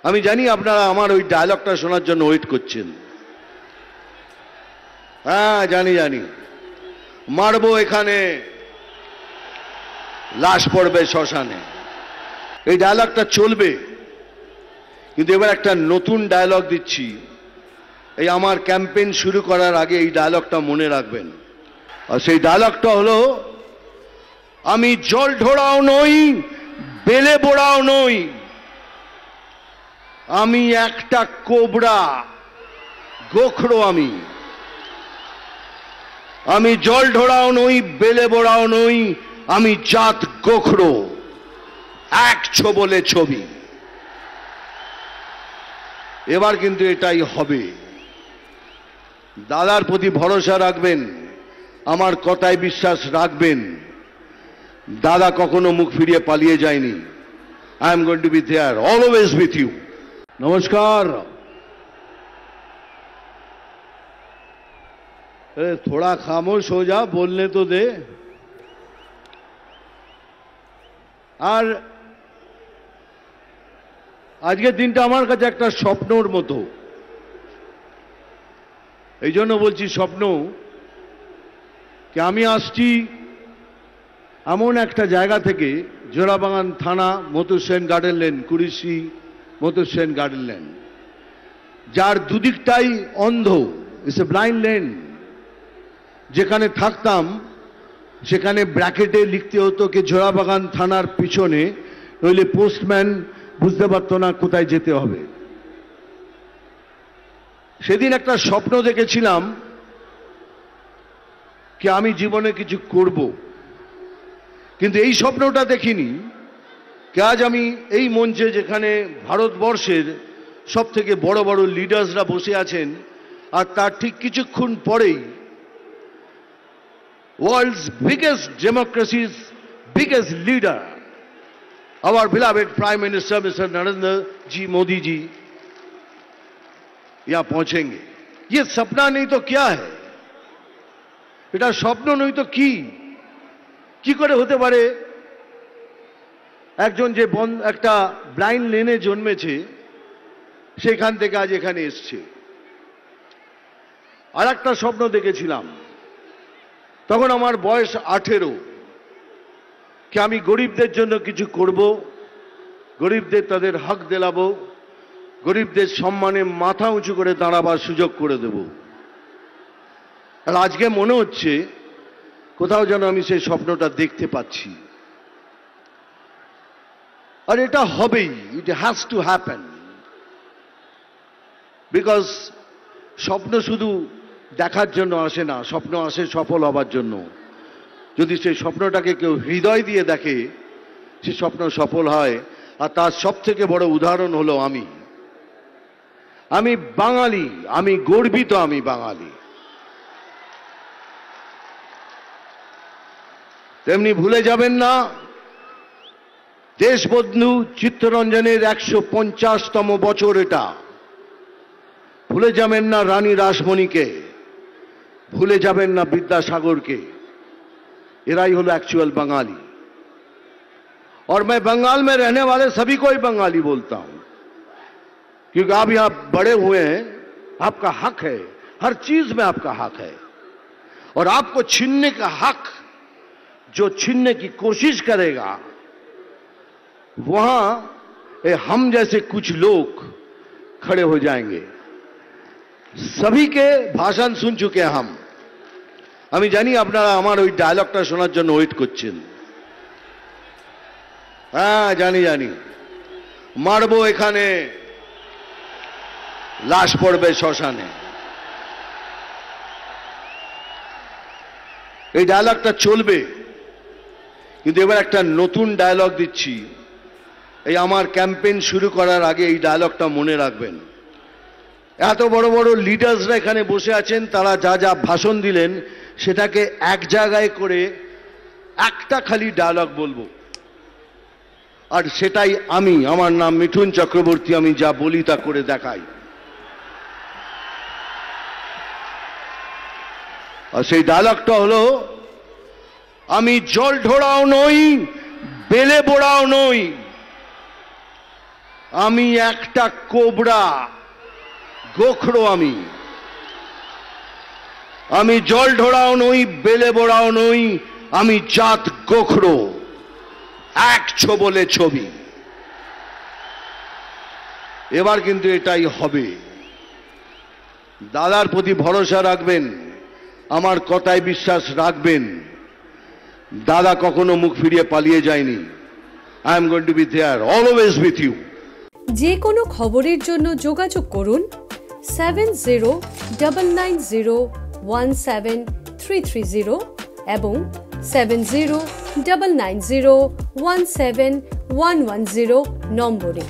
আমি জানি আপনারা আমার ওই ডায়লগটা শোনার জন্য ওয়েট করছেন। হ্যাঁ জানি মারবো এখানে, লাশ পড়বে শ্মশানে, এই ডায়লগটা চলবে। কিন্তু এবার একটা নতুন ডায়লগ দিচ্ছি, এই আমার ক্যাম্পেইন শুরু করার আগে এই ডায়লগটা মনে রাখবেন। আর সেই ডায়লগটা হলো, আমি জল ঢোড়াও নই, বেলে বোড়াও নই, আমি একটা কোবরা, গোখরো। আমি জল ঢোড়াও নই, বেলে বোড়াও নই, আমি জাত গোখরো, এক ছোবলে ছবি। এবার কিন্তু এটাই হবে। দাদার প্রতি ভরসা রাখবেন, আমার কথায় বিশ্বাস রাখবেন। দাদা কখনো মুখ ফিরিয়ে পালিয়ে যায়নি। I am going to be there always with you. नमस्कार। अरे थोड़ा खामोश हो जा, बोलने तो दे। আর আজকের দিনটা আমার কাছে একটা স্বপ্নর মতো। এই জন্য বলছি স্বপ্ন, কি আমি আসছি এমন একটা জায়গা থেকে, জোড়াবাগান থানা, মতুর Sen garden lane, কুড়িশি মতুর Sen garden lane, যার দুদিকটাই অন্ধ, ইটস এ ব্লাইন্ড লেন। যেখানে থাকতাম সেখানে ব্র্যাকেটে লিখতে হতো কি জোড়াবাগান থানার পিছনে, নইলে পোস্টম্যান বুঝতে পারতো না কোথায় যেতে হবে। সেদিন একটা স্বপ্ন দেখেছিলাম কি আমি জীবনে কিছু করব, কিন্তু এই স্বপ্নটা দেখিনি কি আজ আমি এই মঞ্চে, যেখানে ভারতবর্ষের সব থেকে বড় বড় লিডার্সরা বসে আছেন, আর তার ঠিক কিছুক্ষণ পরেই world's biggest democracy's biggest leader, our beloved Prime Minister Mr. Narendra Ji Modi ji यहाँ पहुंचेंगे। ये सपना नहीं तो क्या है? এটা স্বপ্ন নই তো কি করে হতে পারে? একজন যে একটা ব্লাইন্ড লেনে জন্মেছে, সেখান থেকে আজ এখানে এসছে। আর একটা স্বপ্ন দেখেছিলাম, তখন আমার বয়স 18, কি আমি গরিবদের জন্য কিছু করব, গরিবদের তাদের হক দিলাবো, গরিবদের সম্মানে মাথা উঁচু করে দাঁড়াবার সুযোগ করে দেব। আর আজকে মনে হচ্ছে কোথাও যেন আমি সেই স্বপ্নটা দেখতে পাচ্ছি। আর এটা হবেই, it has to happen, because স্বপ্ন শুধু দেখার জন্য আসে না, স্বপ্ন আসে সফল হবার জন্য। যদি সেই স্বপ্নটাকে কেউ হৃদয় দিয়ে দেখে, সে স্বপ্ন সফল হয়। আর তার সব থেকে বড় উদাহরণ হলো আমি বাঙালি, আমি গর্বিত, আমি বাঙালি। তেমনি ভুলে যাবেন না দেশবন্ধু চিত্তরঞ্জনের 150তম বছর এটা। ভুলে যাবেন না রানী রাসমণিকে, ভুলে যাবেন না विद्यासागर। এরাই হলো एक्चुअल बंगाली। और मैं बंगाल में रहने वाले सभी को ही बंगाली बोलता हूं, क्योंकि आप यहां बड़े हुए हैं, आपका हक है, हर चीज में आपका हक है। और आपको छीनने का हक जो छीनने की कोशिश करेगा, वहां हम जैसे कुछ लोग खड़े हो जाएंगे। सभी के भाषण सुन चुके हैं हम। আমি জানি আপনারা আমার ওই ডায়লগটা শোনার জন্য ওয়েট করছেন। হ্যাঁ জানি মারবো এখানে, লাশ পড়বে শ্মশানে, এই ডায়লগটা চলবে। কিন্তু এবার একটা নতুন ডায়লগ দিচ্ছি, এই আমার ক্যাম্পেইন শুরু করার আগে এই ডায়লগটা মনে রাখবেন। এত বড় বড় লিডার্সরা এখানে বসে আছেন, তারা যা যা ভাষণ দিলেন সেটাকে এক জায়গায় করে একটা খালি ডায়লগ বলবো, আর সেটাই আমি। আমার নাম মিঠুন চক্রবর্তী, আমি যা বলি তা করে দেখাই। আর সেই ডায়লগটা হলো, আমি জল ঢোড়াও নই, বেলে বোড়াও নই, আমি একটা কোবরা, গোখরো। আমি জল ঢোড়াও নই, বেলে বোড়াও নই, আমি জাত গোখরো, এক ছোবলে ছবি। এবার কিন্তু এটাই হবে। দাদার প্রতি ভরসা রাখবেন, আমার কথায় বিশ্বাস রাখবেন। দাদা কখনো মুখ ফিরিয়ে পালিয়ে যায়নি। I am going to be there always with you. যে কোনো খবরের জন্য যোগাযোগ করুন 7099017330 এবং 7099017110 নম্বরে।